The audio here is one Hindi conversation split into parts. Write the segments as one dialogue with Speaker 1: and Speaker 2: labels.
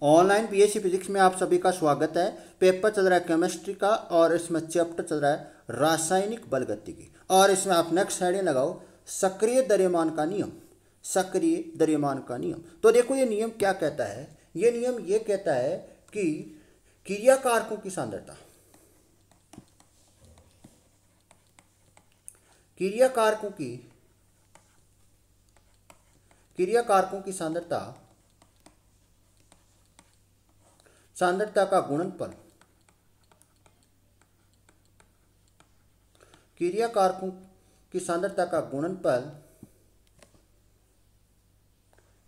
Speaker 1: ऑनलाइन बीएससी फिजिक्स में आप सभी का स्वागत है। पेपर चल रहा है केमिस्ट्री का और इसमें चैप्टर चल रहा है रासायनिक बल गतिकी। और इसमें आप नेक्स्ट हेडिंग लगाओ सक्रिय द्रव्यमान का नियम। सक्रिय द्रव्यमान का नियम। तो देखो ये नियम क्या कहता है। ये नियम ये कहता है कि क्रिया कारकों की सांद्रता क्रिया कारकों की सांद्रता का गुणनफल क्रिया कारकों की सांद्रता का गुणनफल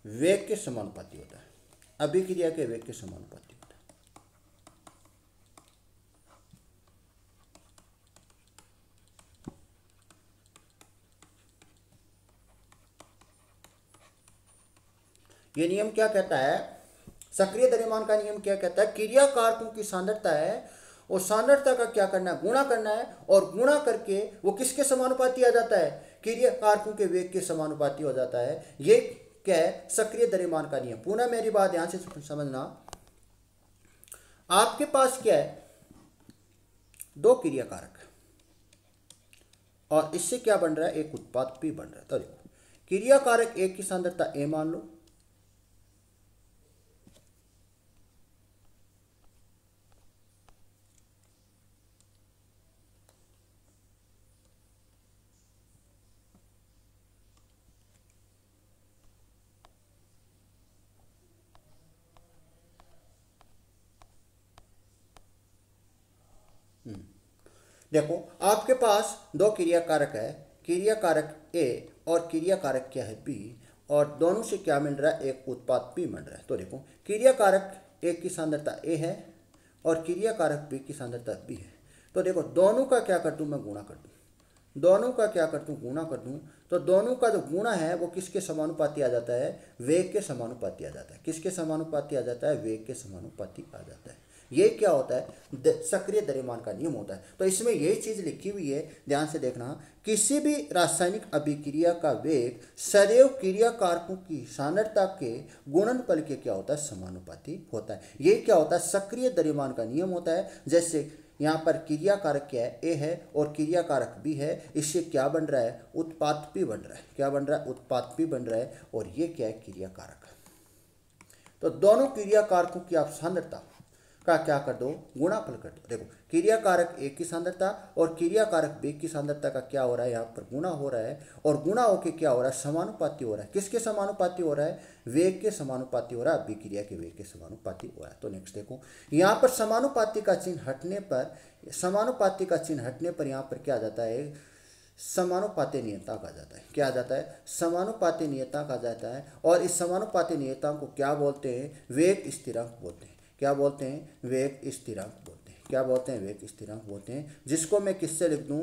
Speaker 1: वेग के समानुपाती होता है। अभिक्रिया के वेग के समानुपाती होता है। ये नियम क्या कहता है? सक्रिय द्रव्यमान का नियम क्या कहता है? क्रिया कारकों की सांद्रता है और सांद्रता का क्या करना है? गुणा करना है और गुणा करके वो किसके समानुपाती आ जाता है? क्रिया कारकों के वेग के समानुपाती हो जाता है। ये क्या है? सक्रिय द्रव्यमान का नियम। पुनः मेरी बात ध्यान से समझना। आपके पास क्या है? दो क्रिया कारक और इससे क्या बन रहा है? एक उत्पाद P बन रहा है। तो देखो क्रिया कारक एक की सांद्रता A मान लो, देखो आपके पास दो क्रिया कारक है, क्रिया कारक A और क्रिया कारक क्या है? B। और दोनों से क्या मिल रहा है? एक उत्पाद P मिल रहा है। तो देखो क्रिया कारक A की सांद्रता A है और क्रिया कारक B की सांद्रता B है। तो देखो दोनों का क्या कर दूं मैं? गुणा कर दूं। दोनों का क्या कर दूं? गुणा कर दूं। तो दोनों का जो गुणा है वो किसके समानुपाती आ जाता है? वेग के समानुपाती आ जाता है। किसके समानुपाती आ जाता है? वेग के समानुपाती आ जाता है। ये क्या होता है? सक्रिय द्रव्यमान का नियम होता है। तो इसमें यही चीज लिखी हुई है, ध्यान से देखना। किसी भी रासायनिक अभिक्रिया का वेग सदैव क्रिया कारकों की सांद्रता के गुणनफल के क्या होता है? समानुपाती होता है। ये क्या होता है? सक्रिय द्रव्यमान का नियम होता है। जैसे यहाँ पर क्रिया कारक क्या है? A है और क्रिया कारक B है। इससे क्या बन रहा है? उत्पाद P बन रहा है। क्या बन रहा है? उत्पाद P बन रहा है। और ये क्या है? क्रिया कारक। तो दोनों क्रिया कारकों की आप सांद्रता का क्या कर दो? गुणाफल कर दो। देखो क्रिया कारक A की सांद्रता और क्रिया कारक B की सांद्रता का क्या हो रहा है? यहाँ पर गुणा हो रहा है और गुणा होके क्या हो रहा है? समानुपाती हो रहा है। किसके समानुपाती हो रहा है? वेग के समानुपाती हो रहा है। अभिक्रिया के वेग के समानुपाती हो रहा है। तो नेक्स्ट देखो यहाँ पर समानुपाती का चिन्ह हटने पर यहाँ पर क्या आ जाता है? समानुपाती नियतांक आ जाता है। क्या आ जाता है? समानुपाती नियतांक आ जाता है। और इस समानुपाती नियतांक को क्या बोलते हैं? वेग स्थिरांक बोलते हैं। क्या बोलते हैं? वेग स्थिरांक बोलते हैं। क्या बोलते हैं? वेग स्थिरांक बोलते हैं। जिसको मैं किससे लिख दूं?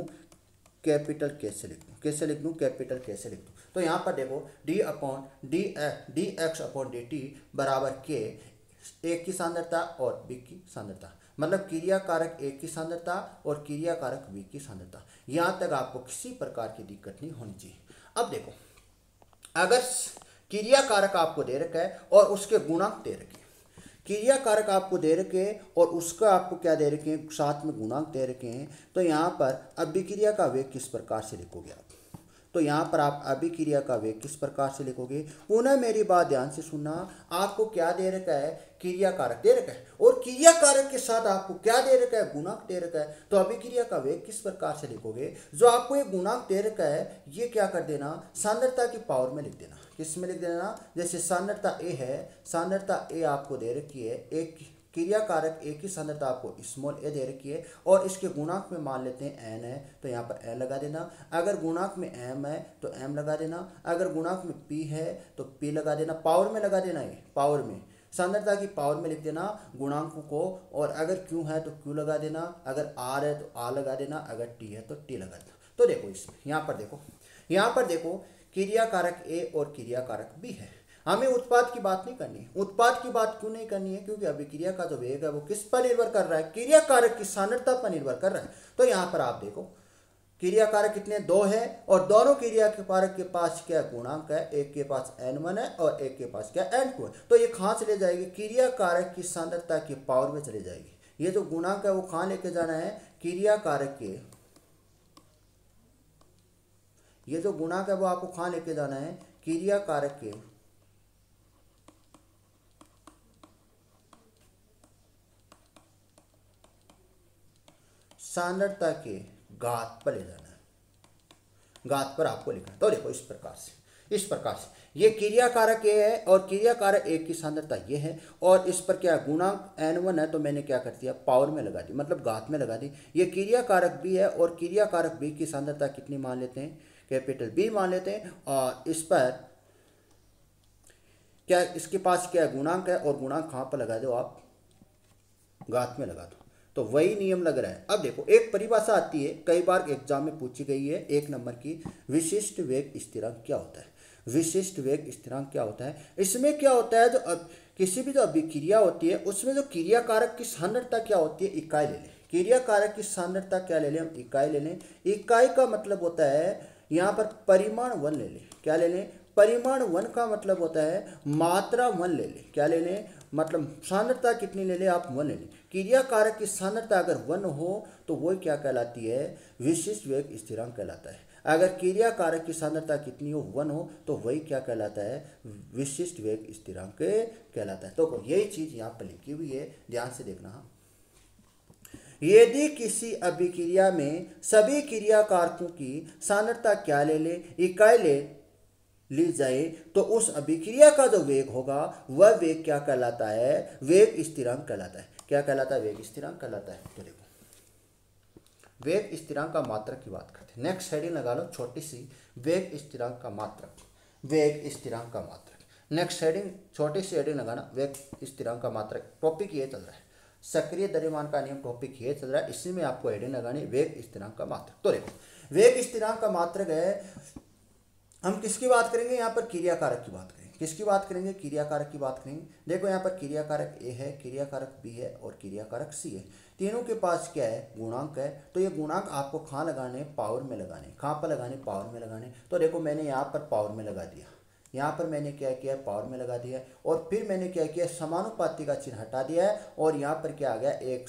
Speaker 1: कैपिटल के से लिख दूं। कैसे लिख दूं? कैपिटल के से लिख दूं। तो यहाँ पर देखो D x upon D T बराबर के एक की सांद्रता और बी की सांद्रता, मतलब क्रिया कारक एक की सांद्रता और क्रिया कारक बी की सांद्रता। यहाँ तक आपको किसी प्रकार की दिक्कत नहीं होनी चाहिए। अब देखो अगर क्रिया कारक आपको दे रखा है और उसके गुणांक दे रखे, क्रिया कारक आपको दे रखे और उसका आपको क्या दे रखे हैं? साथ में गुणांक दे रखे हैं। तो यहाँ पर अभिक्रिया का वेग किस प्रकार से लिखोगे आप? तो यहाँ पर आप अभिक्रिया का वेग किस प्रकार से लिखोगे? पुनः मेरी बात ध्यान से सुनना। आपको क्या दे रखा है? क्रिया कारक दे रखा है और क्रिया कारक के साथ आपको क्या दे रखा है? गुणांक दे रखा है। तो अभिक्रिया का वेग किस प्रकार से लिखोगे? जो आपको ये गुणांक दे रखा है ये क्या कर देना? सांद्रता की पावर में लिख देना। किस में लिख देना? जैसे सांद्रता A है, सांद्रता A आपको दे रखी है, एक क्रिया कारक A की सांद्रता आपको स्मॉल a दे रखी है और इसके गुणांक में मान लेते हैं n है, तो यहाँ पर n लगा देना। अगर गुणांक में m है तो m लगा देना। अगर गुणांक में p है तो p लगा देना। पावर में लगा देना, ये पावर में, सांद्रता की पावर में लिख देना गुणांकों को। और अगर q है तो q लगा देना, अगर r है तो r लगा देना, अगर t है तो t लगा देना। तो देखो इसमें यहाँ पर देखो क्रिया कारक A और क्रिया कारक B है। हमें उत्पाद की बात नहीं करनी। उत्पाद की बात क्यों नहीं करनी है? क्योंकि अभिक्रिया का जो वेग है वो किस पर निर्भर कर रहा है? क्रिया कारक की सांद्रता पर निर्भर कर रहा है। तो यहाँ पर आप देखो क्रिया कारक कितने, 2 है, और दोनों क्रिया के कारक के पास क्या गुणांक है, एक के पास n1 है और एक के पास क्या n2 है। तो ये कहाँ चले जाएगी, क्रिया कारक की सांद्रता की पावर में चले जाएगी। ये जो गुणांक है वो कहाँ लेके जाना है, क्रिया कारक के, ये जो गुणांक है वो आपको कहाँ लेके जाना है, क्रिया कारक के सांद्रता के घात पर ले जाना है, घात पर आपको लिखना है। तो देखो इस प्रकार से ये क्रिया कारक ए है और क्रिया कारक ए की सांद्रता ये है, और इस पर क्या गुणांक n1 है, तो मैंने क्या कर दिया, पावर में लगा दी, मतलब घात में लगा दी। ये क्रिया कारक बी है और क्रिया कारक बी की सांद्रता कितनी मान लेते हैं, कैपिटल बी मान लेते हैं, और इस पर क्या इसके पास क्या गुणांक है, और गुणांक कहाँ पर लगा दो आप, घात में लगा दो। तो वही नियम लग रहा है। अब देखो एक परिभाषा आती है, कई बार एग्जाम में पूछी गई है, 1 नंबर की, विशिष्ट वेग स्थिरांक क्या होता है। विशिष्ट वेग स्थिरांक क्या होता है, इसमें क्या होता है, जो किसी भी जो अभिक्रिया होती है उसमें जो क्रिया कारक की सांद्रता क्या होती है, इकाई ले लें। क्रिया कारक की सांद्रता क्या ले लें हम, इकाई ले लें। इकाई का मतलब होता है यहाँ पर परिमाण 1 ले लें, क्या ले लें, परिमाण 1 का मतलब होता है मात्रा 1 ले लें, क्या ले लें, मतलब सांद्रता कितनी ले लें आप, 1 ले लें। क्रिया कारक की सांद्रता अगर 1 हो तो वो क्या कहलाती है, विशिष्ट वेग स्थिरांक कहलाता है। अगर क्रिया कारक की सांद्रता कितनी हो, 1 हो, तो वही क्या कहलाता है, विशिष्ट वेग स्थिरांक कहलाता है। तो यही चीज यहाँ पर लिखी हुई है, ध्यान से देखना। यदि किसी अभिक्रिया में सभी क्रिया कारकों की सांद्रता क्या ले ले, इकाई ले ली जाए, तो उस अभिक्रिया का जो वेग होगा वह वेग क्या कहलाता है, वेग स्थिरांक कहलाता है। क्या कहलाता है, वेग स्थिरांक कहलाता है। तो देखो वेग स्थिरांक का मात्रक की बात करते हैं। नेक्स्ट हेडिंग लगा लो छोटी सी, वेग स्थिरांक का मात्रक, वेग स्थिरांक का मात्रक। नेक्स्ट हेडिंग छोटी सी हेडिंग लगाना, वेग स्थिरांक का मात्रक। टॉपिक ये चल रहा है, सक्रिय द्रव्यमान का नियम, टॉपिक ये चल रहा है, इसी में आपको हेडिंग लगानी, वेग स्थिरांक का मात्रक। तो देखो वेग स्थिरांक का मात्रक है, हम किसकी बात करेंगे, यहाँ पर क्रिया कारक की बात करेंगे। किसकी बात करेंगे, क्रिया कारक की बात करेंगे। देखो यहाँ पर क्रिया कारक ए है, क्रिया कारक बी है और क्रिया कारक सी है। तीनों के पास क्या है, गुणांक है। तो ये गुणांक आपको कहाँ लगाने, पावर में लगाने। कहाँ पर लगाने, पावर में लगाने। तो देखो मैंने यहाँ पर पावर में लगा दिया, यहाँ पर मैंने क्या किया, पावर में लगा दिया, और फिर मैंने क्या किया, समानुपाती का चिन्ह हटा दिया है, और यहाँ पर क्या आ गया, एक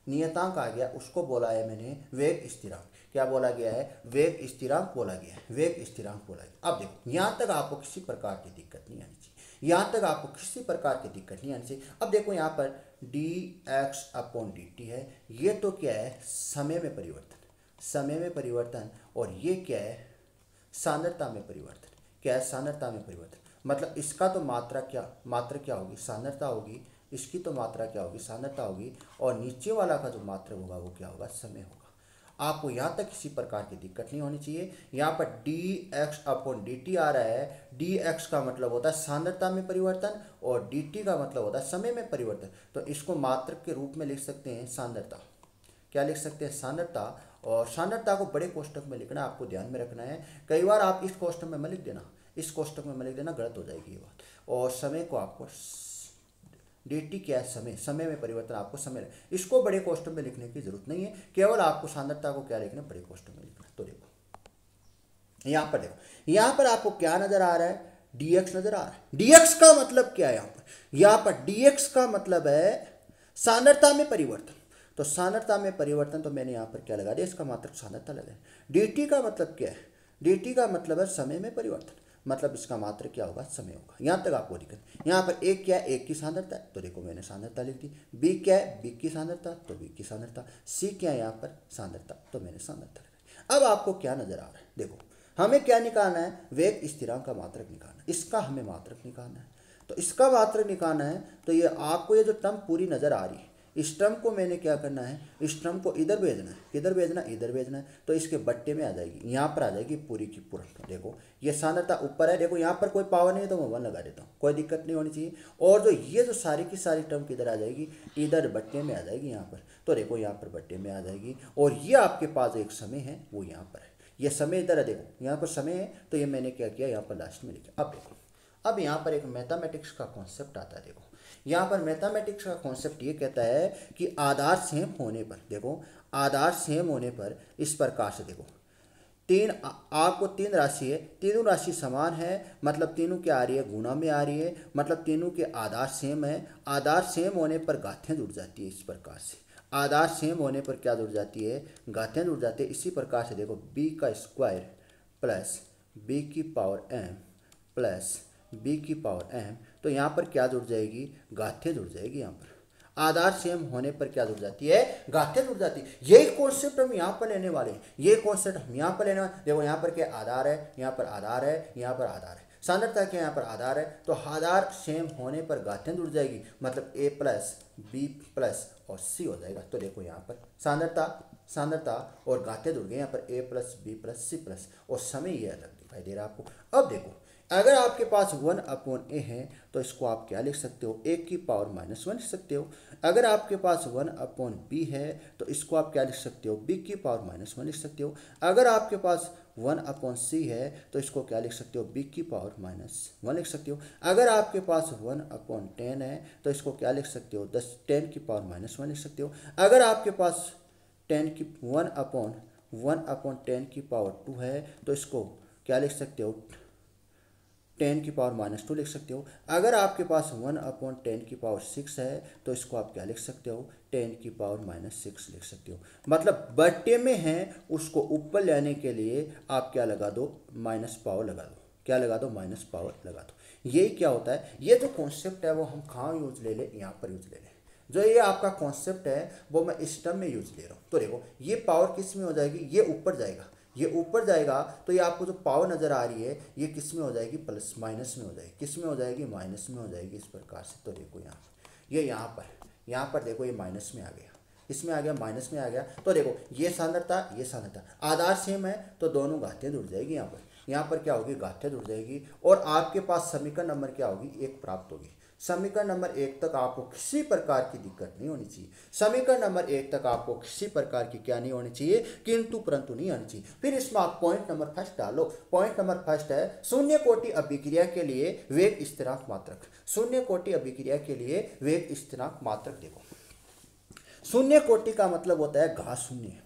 Speaker 1: नियतांक आ गया, उसको बोला है मैंने वेग स्थिरांक। क्या बोला गया है, वेग स्थिरांक बोला गया है, वेग स्थिरांक बोला गया। अब देखो यहाँ तक आपको किसी प्रकार की दिक्कत नहीं आनी चाहिए, यहाँ तक आपको किसी प्रकार की दिक्कत नहीं आनी चाहिए। अब देखो यहाँ पर dx/dt है, ये तो क्या है, समय में परिवर्तन, समय में परिवर्तन, और ये क्या है, सांद्रता में परिवर्तन। क्या है, सांद्रता में परिवर्तन। मतलब इसका तो मात्रा क्या होगी, सांद्रता होगी, इसकी तो मात्रा क्या होगी, सांद्रता होगी, और नीचे वाला का जो मात्रक होगा वो क्या होगा, समय होगा। आपको यहाँ तक किसी प्रकार की दिक्कत नहीं होनी चाहिए। यहाँ पर dx/dt आ रहा है, dx का मतलब होता है सांद्रता में परिवर्तन और dt का मतलब होता है समय में परिवर्तन। तो इसको मात्रक के रूप में लिख सकते हैं सांद्रता। क्या लिख सकते हैं, सांद्रता। और सांद्रता को बड़े कोष्टक में लिखना, आपको ध्यान में रखना है। कई बार आप इस कोष्टक में मत लिख देना, इस कोष्टक में मत लिख देना, गलत हो जाएगी ये बात। और समय को आपको dt क्या है, समय, समय में परिवर्तन आपको समय, इसको बड़े कोष्टक में लिखने की जरूरत नहीं है, केवल आपको सांद्रता को क्या लिखना, बड़े कोष्टक में लिखना। तो देखो यहाँ पर, देखो यहाँ पर आपको क्या नजर आ रहा है, dx नजर आ रहा है। dx का मतलब क्या है, यहाँ पर dx का मतलब है सांद्रता में परिवर्तन। तो सांद्रता में परिवर्तन, तो मैंने यहाँ पर क्या लगा दिया, इसका मात्रक सांद्रता लगा। dt का मतलब क्या है, dt का मतलब है समय में परिवर्तन, मतलब इसका मात्र क्या होगा, समय होगा। यहाँ तक आपको दिक्कत। यहाँ पर एक क्या है, एक की सांद्रता है, तो देखो मैंने सांद्रता लिख दी। बी क्या है, बी की सांद्रता, तो बी की सांद्रता। सी क्या है यहाँ पर, सांद्रता, तो मैंने सांद्रता लिखा। अब आपको क्या नजर आ रहा है, देखो हमें क्या निकालना है, वेग स्थिरांक का मात्रक निकालना है, इसका हमें मात्रक निकालना है। तो इसका मात्रक निकालना है, तो ये आपको ये जो टर्म पूरी नजर आ रही है, इस टर्म को मैंने क्या करना है, इस टर्म को इधर भेजना है, किधर भेजना है, इधर भेजना है। तो इसके बट्टे में आ जाएगी, यहाँ पर आ जाएगी पूरी की पूरी। देखो ये सांद्रता ऊपर है, देखो यहाँ पर कोई पावर नहीं है तो मैं 1 लगा देता हूँ, कोई दिक्कत नहीं होनी चाहिए। और जो ये जो सारी की सारी टर्म किधर आ जाएगी, इधर बट्टे में आ जाएगी यहाँ पर। तो देखो यहाँ पर बट्टे में आ जाएगी, और ये आपके पास एक समय है वो यहाँ पर है, ये समय इधर है, देखो यहाँ पर समय है, तो ये मैंने क्या किया, यहाँ पर लास्ट में लिखा। अब देखो, अब यहाँ पर एक मैथमेटिक्स का कॉन्सेप्ट आता है। देखो यहाँ पर मैथमेटिक्स का कॉन्सेप्ट ये कहता है कि आधार सेम होने पर, देखो आधार सेम होने पर इस प्रकार से, देखो आपको तीन राशि है, तीनों राशि समान है, मतलब तीनों क्या आ रही है, गुणा में आ रही है, मतलब तीनों के आधार सेम है। आधार सेम होने पर घातें जुड़ जाती है। इस प्रकार से आधार सेम होने पर क्या जुड़ जाती है, घातें जुड़ जाती है। इसी प्रकार से देखो बी का स्क्वायर प्लस बी की पावर एम प्लस बी की पावर एम, तो यहाँ पर क्या जुड़ जाएगी, घातें जुड़ जाएगी। यहाँ पर आधार सेम होने पर क्या जुड़ जाती है, घातें जुड़ जाती है। यही कॉन्सेप्ट हम यहाँ पर लेने वाले हैं, ये कॉन्सेप्ट हम यहाँ पर लेने वाले। देखो यहाँ पर क्या आधार है, यहाँ पर आधार है, यहाँ पर आधार है, सांद्रता क्या यहाँ पर आधार है, तो आधार सेम होने पर घातें जुड़ जाएगी, मतलब ए प्लस बी प्लस और सी हो जाएगा। तो देखो यहाँ पर सांद्रता और घातें जुड़ गए, यहाँ पर a plus b plus c plus, और समय ये अलग दिखाई दे रहा है आपको। अब देखो अगर आपके पास 1/a है तो इसको आप क्या लिख सकते हो, एक की पावर -1 लिख सकते हो। अगर आपके पास 1/b है तो इसको आप क्या लिख सकते हो, b की पावर -1 लिख सकते हो। अगर आपके पास 1/c है तो इसको क्या लिख सकते हो, b की पावर -1 लिख सकते हो। अगर आपके पास 1/10 है तो इसको क्या लिख सकते हो, 10 की पावर -1 लिख सकते हो। अगर आपके पास 1/10 की पावर 2 है तो इसको क्या लिख सकते हो, 10 की पावर -2 लिख सकते हो। अगर आपके पास 1/10 की पावर 6 है तो इसको आप क्या लिख सकते हो, 10 की पावर -6 लिख सकते हो। मतलब बट्टे में है उसको ऊपर लाने के लिए आप क्या लगा दो, माइनस पावर लगा दो। क्या लगा दो, माइनस पावर लगा दो। यही क्या होता है, ये जो कॉन्सेप्ट है वो हम कहाँ यूज ले लें, यहाँ पर यूज ले लें। जो ये आपका कॉन्सेप्ट है वो मैं इस टर्म में यूज ले रहा हूँ। तो देखो ये पावर किस में हो जाएगी, ये ऊपर जाएगा, ये ऊपर जाएगा, तो ये आपको जो पावर नज़र आ रही है ये किस में हो जाएगी, प्लस माइनस में हो जाएगी। किस में हो जाएगी, माइनस में हो जाएगी। इस प्रकार से तो देखो यहाँ ये यहाँ पर देखो ये माइनस में आ गया, इसमें आ गया, माइनस में आ गया। तो देखो ये सांद्रता आधार सेम है तो दोनों घातें जुड़ जाएगी। यहाँ पर क्या होगी, घातें जुड़ जाएगी, और आपके पास समीकरण नंबर क्या होगी, 1 प्राप्त होगी। समीकरण नंबर 1 तक आपको किसी प्रकार की दिक्कत नहीं होनी चाहिए। समीकरण नंबर 1 तक आपको किसी प्रकार की क्या नहीं होनी चाहिए, किंतु परंतु नहीं आनी चाहिए। फिर इसमें आप पॉइंट नंबर फर्स्ट डालो। पॉइंट नंबर फर्स्ट है शून्य कोटि अभिक्रिया के लिए वेग स्थिरांक मात्रक। शून्य कोटि अभिक्रिया के लिए वेग स्थिरांक मात्रक देखो, शून्य कोटि का मतलब होता है घात शून्य।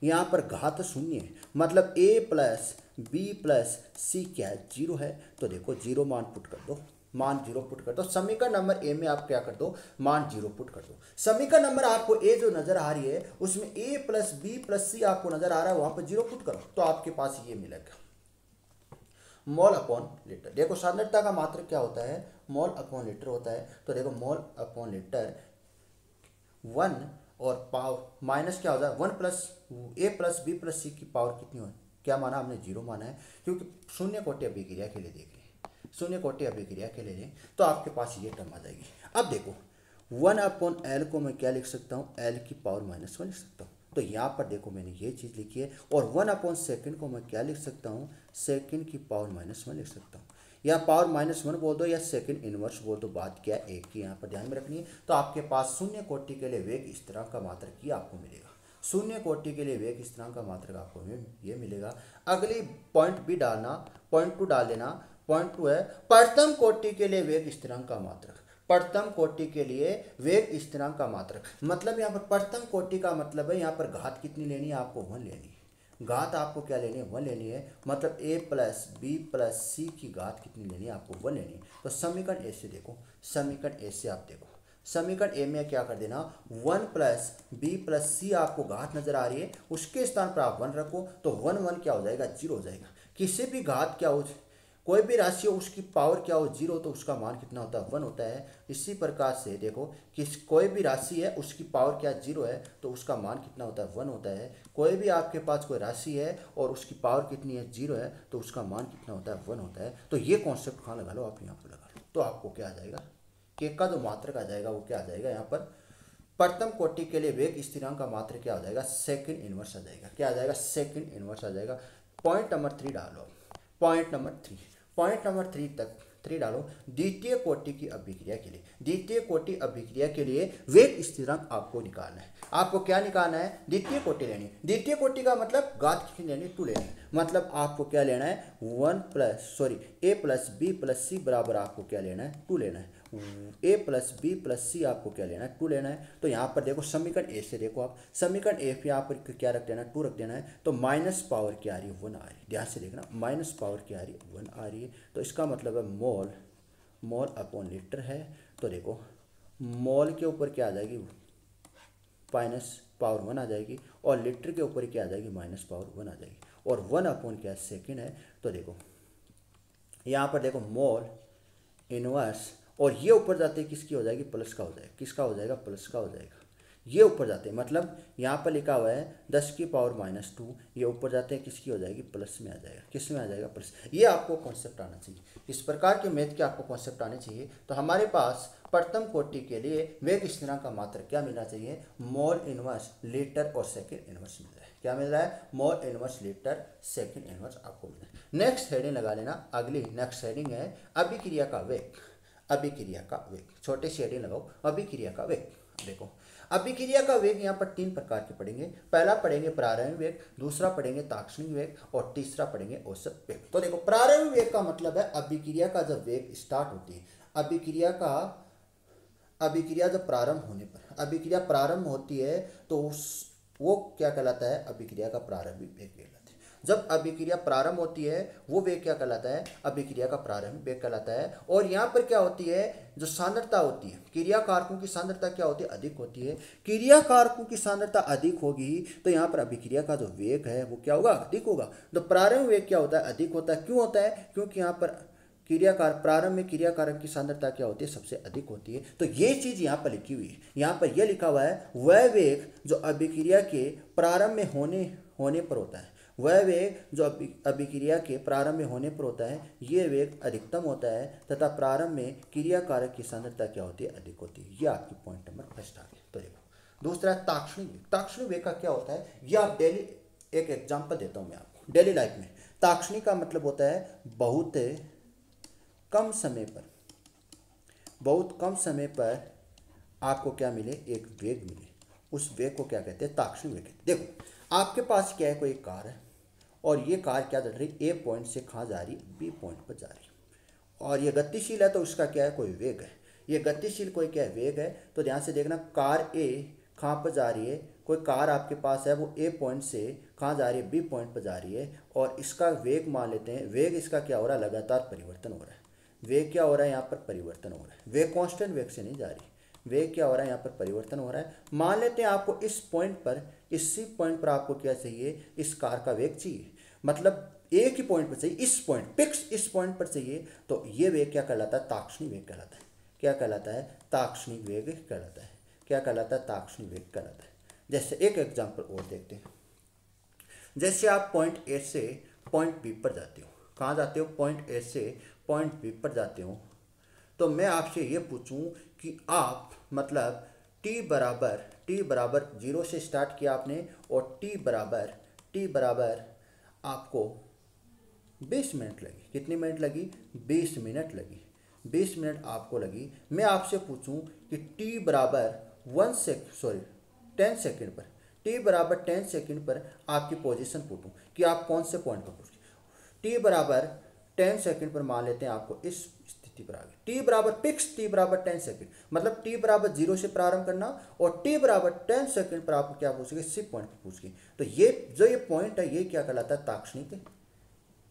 Speaker 1: यहाँ पर घात शून्य है, मतलब a प्लस बी प्लस सी क्या है, 0 है। तो देखो 0 मान पुट कर दो, मान 0 पुट कर दो। समीकरण नंबर ए में आप क्या कर दो, मान 0 पुट कर दो। समीकरण नंबर आपको ए जो नजर आ रही है उसमें a प्लस बी प्लस सी आपको नजर आ रहा है, वहां पर 0 पुट करो तो आपके पास ये मिलेगा, मोल अपॉन लीटर। देखो सांद्रता का मात्रक क्या होता है, मोल अपॉन लीटर होता है। तो देखो मोल अपॉन लीटर 1 और पावर माइनस क्या हो जाए, 1 प्लस ए प्लस बी प्लस सी की पावर कितनी हो, क्या माना हमने, 0 माना है, क्योंकि शून्य कोटि अभिक्रिया के लिए देख रहे हैं, शून्य कोटि अभिक्रिया के लिए तो आपके पास ये टर्म आ जाएगी। अब देखो 1/L को मैं क्या लिख सकता हूँ, L की पावर -1 लिख सकता हूँ। तो यहाँ पर देखो मैंने ये चीज़ लिखी है, और 1/सेकंड को मैं क्या लिख सकता हूँ, सेकंड की पावर -1 लिख सकता हूँ। या पावर -1 बोल दो या सेकंड इनवर्स बोल दो, बात क्या है एक की यहाँ पर ध्यान में रखनी है। तो आपके पास शून्य कोटि के लिए वेग स्थिरांक का मात्रक ही आपको मिलेगा। शून्य कोटि के लिए वेग स्थिरांक का मात्रक आपको ये मिलेगा। अगली पॉइंट भी डालना, पॉइंट 2 डाल देना। पॉइंट 2 है प्रथम कोटि के लिए वेग स्थिरांक का मात्रक। प्रथम कोटि के लिए वेग स्थिरांक का मात्रक, मतलब यहाँ पर प्रथम कोटि का मतलब है यहाँ पर घात कितनी लेनी है, आपको 1 लेनी है। घात आपको क्या लेनी है, 1 लेनी है, मतलब a प्लस बी प्लस सी की घात कितनी लेनी है, आपको 1 लेनी है। तो समीकरण ए से देखो, समीकरण ए से आप देखो, समीकरण ए में क्या कर देना, 1 प्लस बी प्लस सी आपको घात नजर आ रही है, उसके स्थान पर आप 1 रखो तो 1 क्या हो जाएगा, 0 हो जाएगा। किसी भी घात क्या हो, कोई भी राशि हो उसकी पावर क्या हो, 0, तो उसका मान कितना होता है, 1 होता है। इसी प्रकार से देखो कि कोई भी राशि है उसकी पावर क्या 0 है तो उसका मान कितना होता है, 1 होता है। कोई भी आपके पास कोई राशि है और उसकी पावर कितनी है, 0 है, तो उसका मान कितना होता है, 1 होता है। तो ये कॉन्सेप्ट कहाँ लगा लो, आप यहाँ पर लगा लो, तो आपको क्या आ जाएगा, केक का जो मात्रक आ जाएगा वो क्या आ जाएगा, यहाँ पर प्रथम कोटि के लिए वेग स्थिरांक का मात्रक क्या आ जाएगा, सेकंड इनवर्स आ जाएगा। क्या आ जाएगा, सेकंड इनवर्स आ जाएगा। पॉइंट नंबर 3 डालो, पॉइंट नंबर 3 तक 3 डालो। द्वितीय कोटि की अभिक्रिया के लिए, द्वितीय कोटि अभिक्रिया के लिए वेग स्थिरांक आपको निकालना है। आपको क्या निकालना है, द्वितीय कोटि लेनी है। द्वितीय कोटि का मतलब घात कितनी लेनी है, 2 लेनी है। मतलब आपको क्या लेना है, a प्लस बी प्लस सी बराबर आपको क्या लेना है, 2 लेना है। ए प्लस बी प्लस सी आपको क्या लेना है, 2 लेना है। तो यहाँ पर देखो समीकरण ए से देखो आप, समीकरण ए पे यहाँ पर क्या रख देना है, 2 रख देना है। तो माइनस पावर क्या आ रही है, 1 आ रही है। ध्यान से देखना, माइनस पावर क्या आ रही है, 1 आ रही है। तो इसका मतलब है मोल अपॉन लीटर है। तो देखो मोल के ऊपर क्या आ जाएगी, माइनस पावर 1 आ जाएगी, और लीटर के ऊपर क्या आ जाएगी, माइनस पावर 1 आ जाएगी। और 1 अपॉन क्या सेकेंड है। तो देखो यहाँ पर देखो मोल इनवर्स, और ये ऊपर जाते हैं किसकी हो जाएगी, प्लस का हो जाएगा। किसका हो जाएगा, प्लस का हो जाएगा। ये ऊपर जाते हैं, मतलब यहाँ पर लिखा हुआ है 10 की पावर -2, ये ऊपर जाते हैं किसकी हो जाएगी, प्लस में आ जाएगा। किस में आ जाएगा, प्लस। ये आपको कॉन्सेप्ट आना चाहिए, इस प्रकार के मैथ के आपको कॉन्सेप्ट आने चाहिए। तो हमारे पास प्रथम कोटि के लिए वेग स्थिरांक का मात्रक क्या मिलना चाहिए, मोल इनवर्स लीटर और सेकेंड इनवर्स मिल रहा है। क्या मिल रहा है, mole inverse litre second inverse आपको मिल रहा है। नेक्स्ट हेडिंग लगा लेना, अगली नेक्स्ट हेडिंग है अभिक्रिया का वेग। अभिक्रिया का वेग, छोटे से हेडिंग लगाओ, अभिक्रिया का वेग। देखो अभिक्रिया का वेग यहाँ पर 3 प्रकार के पढ़ेंगे। पहला पढ़ेंगे प्रारंभिक वेग, दूसरा पढ़ेंगे ताक्षणिक वेग, और तीसरा पढ़ेंगे औसत वेग। तो देखो प्रारंभिक वेग का मतलब है अभिक्रिया का जब वेग स्टार्ट होती है, अभिक्रिया जब प्रारंभ होने पर, अभिक्रिया प्रारंभ होती है तो वो क्या कहलाता है, अभिक्रिया का प्रारंभिक वेग कहलाता है। जब अभिक्रिया प्रारंभ होती है वो वेग क्या कहलाता है, अभिक्रिया का प्रारंभिक वेग कहलाता है। और यहाँ पर क्या होती है, जो सांद्रता होती है, क्रिया कारकों की सांद्रता क्या होती है, अधिक होती है। क्रिया कारकों की सांद्रता अधिक होगी तो यहाँ पर अभिक्रिया का जो वेग है वो क्या होगा, अधिक होगा। तो प्रारंभिक वेग क्या होता है, अधिक होता है। क्यों होता है, क्योंकि यहाँ पर प्रारंभ में क्रिया कारक की सांद्रता क्या होती है, सबसे अधिक होती है। तो ये चीज यहाँ पर लिखी हुई है, यहाँ पर यह लिखा हुआ है वह वेग जो अभिक्रिया के प्रारंभ में होने पर होता है, वह वेग जो अभिक्रिया के प्रारंभ में होने पर होता है, ये वेग अधिकतम होता है, तथा प्रारंभ में क्रिया कारक की सांद्रता क्या होती है, अधिक होती है। ये आपकी पॉइंट नंबर फर्स्ट आ गया। तो देखो दूसरा ताक्षणिक वेग। ताक्षणिक वेग का क्या होता है, ये आप डेली, एक एग्जाम्पल देता हूँ मैं आपको डेली लाइफ में। ताक्षणिक का मतलब होता है बहुत कम समय पर आपको क्या मिले, एक वेग मिले, उस वेग को क्या कहते हैं, ताक्षणिक वेग। देखो आपके पास क्या है, कोई कार है, और ये कार क्या चल रही है, ए पॉइंट से कहाँ जा रही है, बी पॉइंट पर जा रही है, और ये गतिशील है तो उसका क्या है, कोई वेग है। ये गतिशील कोई क्या है, वेग है। तो ध्यान से देखना, कार ए कहाँ पर जा रही है, कोई कार आपके पास है, वो ए पॉइंट से कहाँ जा रही है, बी पॉइंट पर जा रही है, और इसका वेग मान लेते हैं, वेग इसका क्या हो रहा है, लगातार परिवर्तन हो रहा है। वेग क्या हो रहा है, यहाँ पर परिवर्तन हो रहा है। वेग कांस्टेंट वेग से नहीं जा रही, वेग क्या हो रहा है, यहाँ पर परिवर्तन हो रहा है। मान लेते हैं आपको इस पॉइंट पर, इसी पॉइंट पर आपको क्या चाहिए, इस कार का वेग चाहिए, मतलब एक ही पॉइंट पर चाहिए, इस पॉइंट फिक्स इस पॉइंट पर चाहिए। तो ये वेग क्या कहलाता है, ताक्षणिक वेग कहलाता है। क्या कहलाता है, ताक्षणिक वेग कहलाता है। क्या कहलाता है, ताक्षणिक वेग कहलाता है। जैसे एक एग्जाम्पल और देखते हैं। जैसे आप पॉइंट ए से पॉइंट बी पर जाते हो, कहाँ जाते हो, पॉइंट ए से पॉइंट बी पर जाते हो, तो मैं आपसे ये पूछूं कि आप मतलब t बराबर 0 से स्टार्ट किया आपने, और t बराबर आपको 20 मिनट लगी। कितनी मिनट लगी, 20 मिनट लगी। 20 मिनट आपको लगी। मैं आपसे पूछूं कि t बराबर 10 सेकेंड पर, t बराबर 10 सेकेंड पर आपकी पोजीशन पूछूं कि आप कौन से पॉइंट पर पहुँचे। t बराबर 10 सेकेंड पर मान लेते हैं आपको इस स्थिति पर आ गए। t बराबर फिक्स, t बराबर 10 सेकेंड, मतलब t बराबर 0 से प्रारंभ करना, और t बराबर 10 सेकेंड पर आपको क्या पूछेंगे, इसी पॉइंट पर पूछेंगे। तो ये जो ये पॉइंट है, ये क्या कहलाता है, ताक्षणिक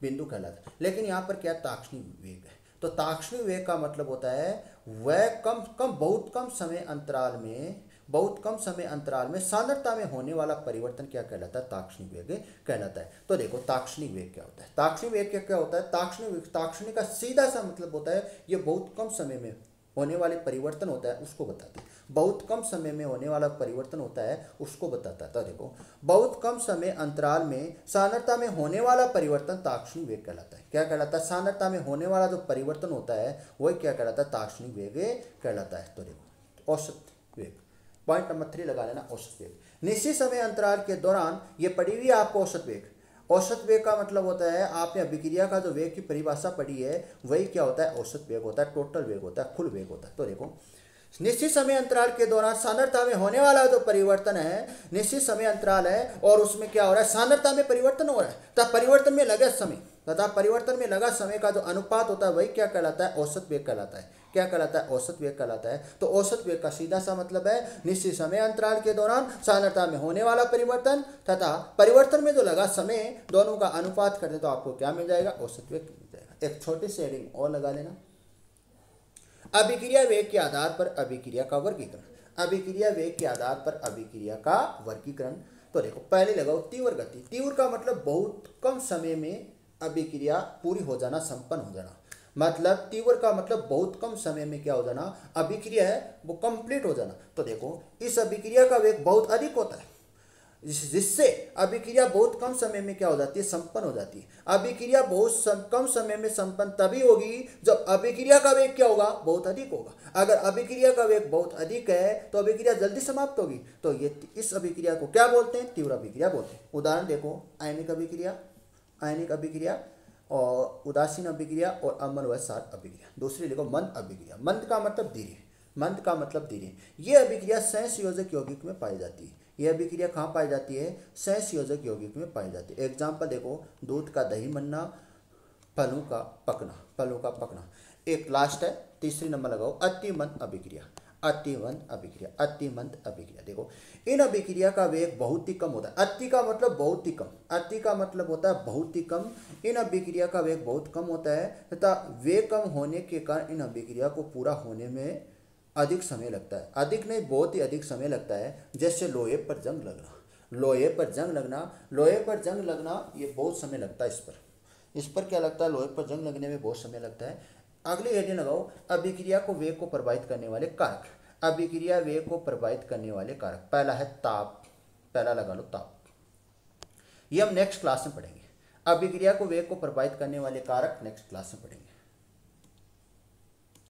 Speaker 1: बिंदु कहलाता है। लेकिन यहाँ पर क्या, ताक्षणिक वेग है। तो ताक्षणिक वेग का मतलब होता है वह बहुत कम समय अंतराल में सांद्रता में होने वाला परिवर्तन क्या कहलाता है, ताक्षणिक वेग कहलाता है। तो देखो ताक्षणिक वेग क्या होता है, ताक्षणिक वेग क्या होता है, ताक्षणिक का सीधा सा मतलब होता है ये बहुत कम समय में होने वाले परिवर्तन होता है, उसको बताता है। बहुत कम समय में होने वाला परिवर्तन होता है, उसको बताता है। तो देखो बहुत कम समय अंतराल में सांद्रता में होने वाला परिवर्तन ताक्षणिक वेग कहलाता है। क्या कहलाता है, सांद्रता में होने वाला जो परिवर्तन होता है वही क्या कहलाता है, ताक्षणिक वेग कहलाता है। तो देखो औसत वेग, पॉइंट नंबर 3 लगा लेना, औसत वेग। निश्चित समय अंतराल के दौरान ये पड़ी हुई है आपको औसत वेग। औसत वेग का मतलब होता है, आपने अभिक्रिया का जो वेग की परिभाषा पढ़ी है वही क्या होता है, औसत वेग होता है, टोटल वेग होता है, कुल वेग होता है। तो देखो निश्चित समय अंतराल के दौरान सांद्रता में होने वाला जो परिवर्तन है, निश्चित समय अंतराल है और उसमें क्या हो रहा है, सांद्रता में परिवर्तन हो रहा है, तथा परिवर्तन में लगा समय का जो अनुपात होता है वही क्या कहलाता है, औसत वेग कहलाता है। क्या कहलाता है? औसत वेग कहलाता है। तो औसत वेग का सीधा सा मतलब है निश्चित समय अंतराल के दौरान सांद्रता में होने वाला परिवर्तन तथा परिवर्तन में जो लगा समय, दोनों का अनुपात कर दे तो आपको क्या मिल जाएगा? औसत वेग मिल जाएगा। एक छोटी सी हेडिंग और लगा लेना, अभिक्रिया वेग के आधार पर अभिक्रिया का वर्गीकरण। अभिक्रिया वेग के आधार पर अभिक्रिया का वर्गीकरण। तो देखो पहले लगाओ तीव्र गति। तीव्र का मतलब बहुत कम समय में अभिक्रिया पूरी हो जाना, संपन्न हो जाना। मतलब तीव्र का मतलब बहुत कम समय में क्या हो जाना? अभिक्रिया है वो कंप्लीट हो जाना। तो देखो इस अभिक्रिया का वेग बहुत अधिक होता है, जिससे अभिक्रिया बहुत कम समय में क्या हो जाती है? संपन्न हो जाती है। अभिक्रिया बहुत कम समय में संपन्न तभी होगी जब अभिक्रिया का वेग क्या होगा? बहुत अधिक होगा। अगर अभिक्रिया का वेग बहुत अधिक है तो अभिक्रिया जल्दी समाप्त होगी। तो ये इस अभिक्रिया को क्या बोलते हैं? तीव्र अभिक्रिया बोलते हैं। उदाहरण देखो, आयनिक अभिक्रिया, आयनिक अभिक्रिया और उदासीन अभिक्रिया और अम्ल व क्षार अभिक्रिया। दूसरी लिखो मंद अभिक्रिया। मंद का मतलब धीरे, मंद का मतलब धीरे। ये अभिक्रिया सहसंयोजक यौगिक में पाई जाती है। यह अभिक्रिया कहाँ पाई जाती है? सहसंयोजक यौगिक में पाई जाती है। एग्जाम्पल देखो, दूध का दही बनना, फलों का पकना, फलों का पकना। एक लास्ट है, तीसरी नंबर लगाओ, अतिमंद अभिक्रिया। अतिमंद अभिक्रिया, अतिमंद अभिक्रिया। देखो इन अभिक्रिया का वेग बहुत ही कम होता है। अति का मतलब बहुत ही कम, अति का मतलब होता है बहुत ही कम। इन अभिक्रिया का वेग बहुत कम होता है तथा वेग कम होने के कारण इन अभिक्रिया को पूरा होने में अधिक समय लगता है। अधिक नहीं, बहुत ही अधिक समय लगता है। जैसे लोहे पर जंग लगना, लोहे पर जंग लगना, लोहे पर जंग लगना, ये बहुत समय लगता है। इस पर क्या लगता है? लोहे पर जंग लगने में बहुत समय लगता है। अगली हेडिंग लगाओ, अभिक्रिया को वेग को प्रभावित करने वाले कारक। अभिक्रिया वेग को प्रभावित करने वाले कारक, पहला है ताप। पहला लगा लो ताप, ये हम नेक्स्ट क्लास में पढ़ेंगे। अभिक्रिया को वेग को प्रभावित करने वाले कारक नेक्स्ट क्लास में पढ़ेंगे।